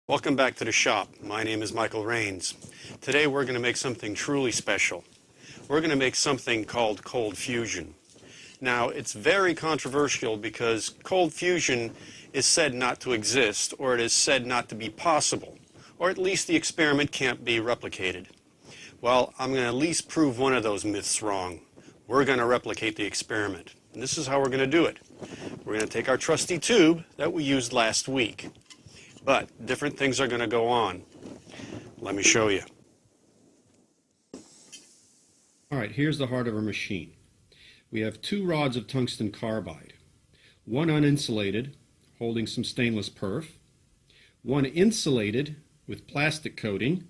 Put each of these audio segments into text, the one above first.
Welcome back to the shop. My name is Michael Rains. Today we're going to make something truly special. We're going to make something called cold fusion. Now, it's very controversial because cold fusion is said not to exist, or it is said not to be possible, or at least the experiment can't be replicated. Well, I'm going to at least prove one of those myths wrong. We're going to replicate the experiment. And this is how we're going to do it. We're going to take our trusty tube that we used last week. But different things are going to go on. Let me show you. All right, here's the heart of our machine. We have two rods of tungsten carbide, one uninsulated, holding some stainless perf, one insulated with plastic coating,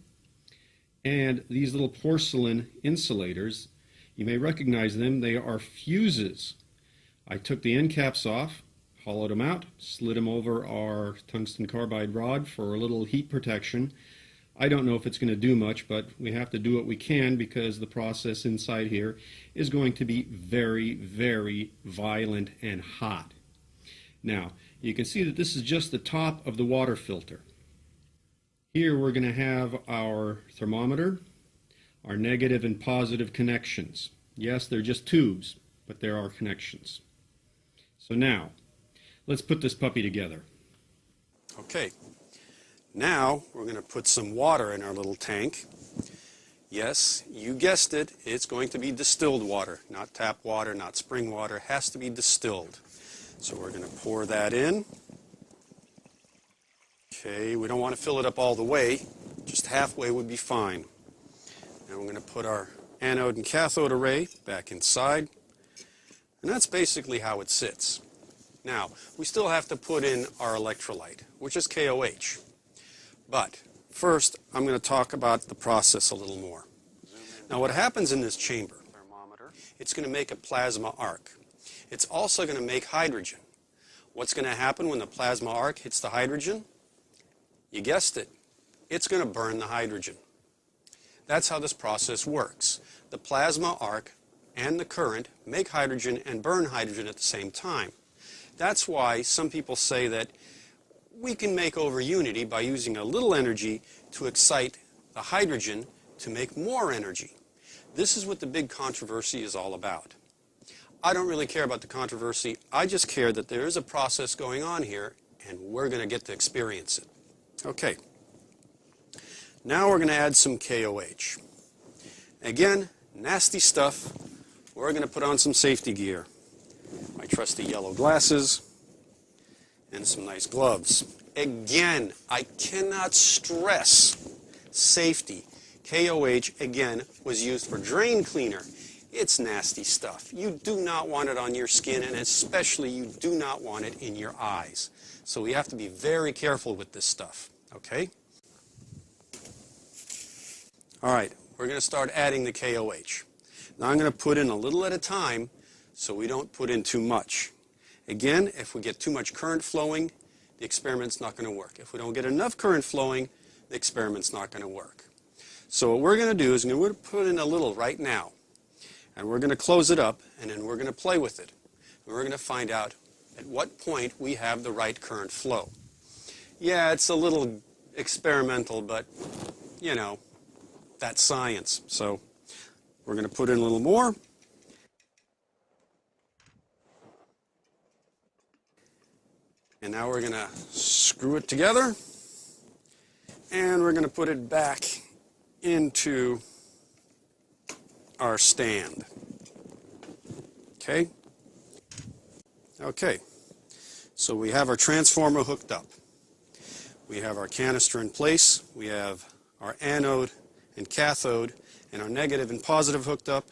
and these little porcelain insulators. You may recognize them. They are fuses. I took the end caps off, hollowed them out, slid them over our tungsten carbide rod for a little heat protection. I don't know if it's going to do much, but we have to do what we can because the process inside here is going to be very, very violent and hot. Now, you can see that this is just the top of the water filter. Here we're going to have our thermometer, our negative and positive connections. Yes, they're just tubes, but there are connections. So now, let's put this puppy together. Okay, now we're going to put some water in our little tank. Yes, you guessed it, it's going to be distilled water, not tap water, not spring water. It has to be distilled. So we're going to pour that in. Okay, we don't want to fill it up all the way, just halfway would be fine. Now we're going to put our anode and cathode array back inside, and that's basically how it sits. Now, we still have to put in our electrolyte, which is KOH. But first, I'm going to talk about the process a little more. Now, what happens in this chamber, it's going to make a plasma arc. It's also going to make hydrogen. What's going to happen when the plasma arc hits the hydrogen? You guessed it. It's going to burn the hydrogen. That's how this process works. The plasma arc and the current make hydrogen and burn hydrogen at the same time. That's why some people say that we can make over unity by using a little energy to excite the hydrogen to make more energy. This is what the big controversy is all about. I don't really care about the controversy. I just care that there is a process going on here, and we're going to get to experience it. Okay. Now we're going to add some KOH. Again, nasty stuff. We're going to put on some safety gear. My trusty yellow glasses, and some nice gloves. Again, I cannot stress safety. KOH, again, was used for drain cleaner. It's nasty stuff. You do not want it on your skin, and especially you do not want it in your eyes. So we have to be very careful with this stuff, okay? All right, we're going to start adding the KOH. Now I'm going to put in a little at a time, so we don't put in too much. Again, if we get too much current flowing, the experiment's not going to work. If we don't get enough current flowing, the experiment's not going to work. So what we're going to do is we're going to put in a little right now, and we're going to close it up, and then we're going to play with it. And we're going to find out at what point we have the right current flow. Yeah, it's a little experimental, but, you know, that's science. So we're going to put in a little more. And now we're going to screw it together, and we're going to put it back into our stand. Okay? Okay. So we have our transformer hooked up. We have our canister in place. We have our anode and cathode and our negative and positive hooked up.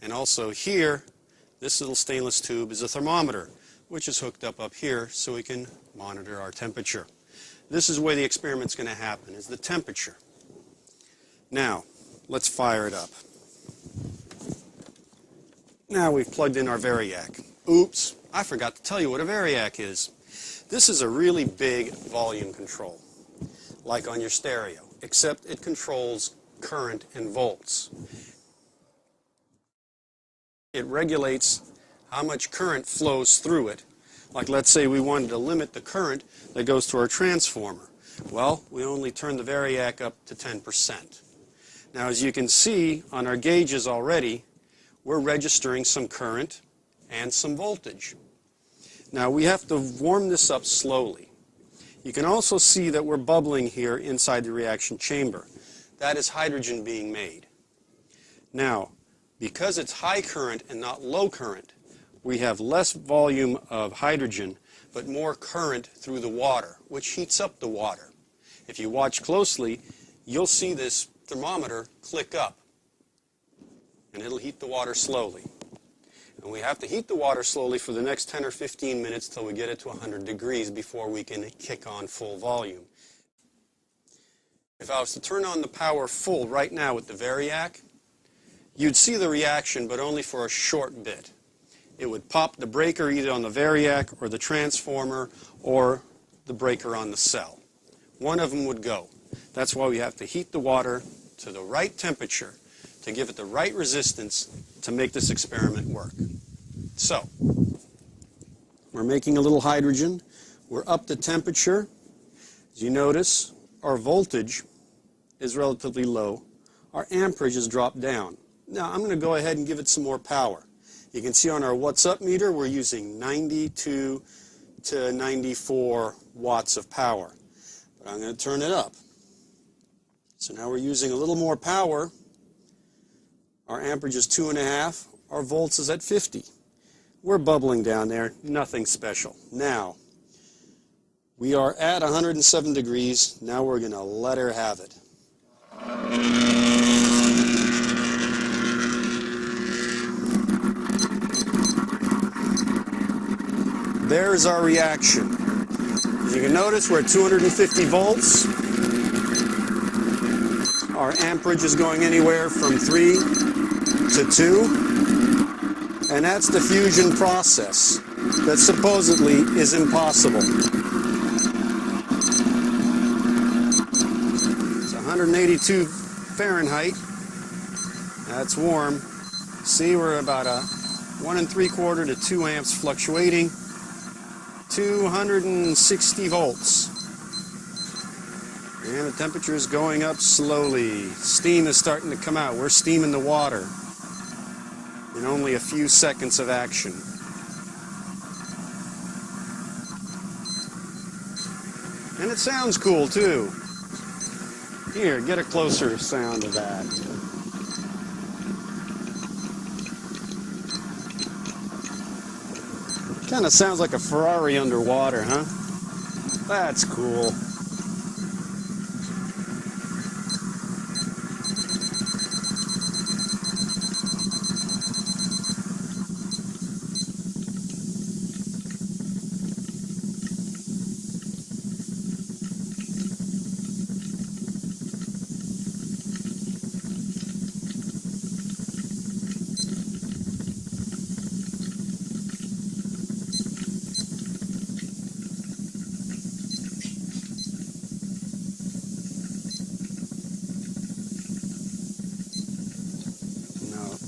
And also here, this little stainless tube is a thermometer, which is hooked up here so we can monitor our temperature. This is where the experiment's going to happen, is the temperature. Now, let's fire it up. Now we've plugged in our variac. Oops, I forgot to tell you what a variac is. This is a really big volume control, like on your stereo, except it controls current in volts. It regulates how much current flows through it. Like let's say we wanted to limit the current that goes to our transformer. Well, we only turned the variac up to 10%. Now, as you can see on our gauges already, we're registering some current and some voltage. Now, we have to warm this up slowly. You can also see that we're bubbling here inside the reaction chamber. That is hydrogen being made. Now, because it's high current and not low current, we have less volume of hydrogen, but more current through the water, which heats up the water. If you watch closely, you'll see this thermometer click up, and it'll heat the water slowly. And we have to heat the water slowly for the next 10 or 15 minutes till we get it to 100 degrees before we can kick on full volume. If I was to turn on the power full right now with the variac, you'd see the reaction, but only for a short bit. It would pop the breaker either on the variac or the transformer or the breaker on the cell. One of them would go. That's why we have to heat the water to the right temperature to give it the right resistance to make this experiment work. So, we're making a little hydrogen. We're up to temperature. As you notice, our voltage is relatively low. Our amperage has dropped down. Now, I'm going to go ahead and give it some more power. You can see on our what's up meter, we're using 92 to 94 watts of power. But I'm going to turn it up. So now we're using a little more power. Our amperage is 2.5. Our volts is at 50. We're bubbling down there, nothing special. Now, we are at 107 degrees. Now we're going to let her have it. There's our reaction. As you can notice, we're at 250 volts. Our amperage is going anywhere from 3 to 2. And that's the fusion process that supposedly is impossible. It's 182 Fahrenheit. That's warm. See, we're about a 1 3/4 to 2 amps fluctuating. 260 volts. And the temperature is going up slowly. Steam is starting to come out. We're steaming the water in only a few seconds of action. And it sounds cool too. Here, get a closer sound of that. Kind of sounds like a Ferrari underwater, huh? That's cool.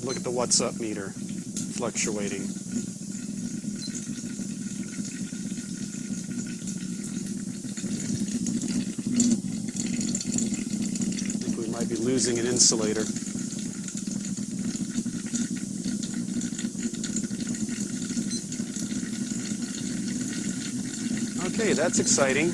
Look at the what's up meter fluctuating. I think we might be losing an insulator. Okay, that's exciting.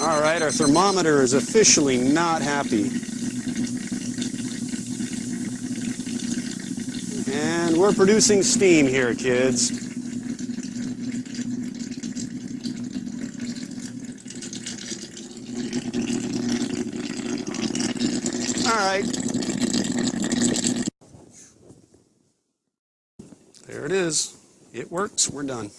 All right, our thermometer is officially not happy. And we're producing steam here, kids. All right. There it is. It works. We're done.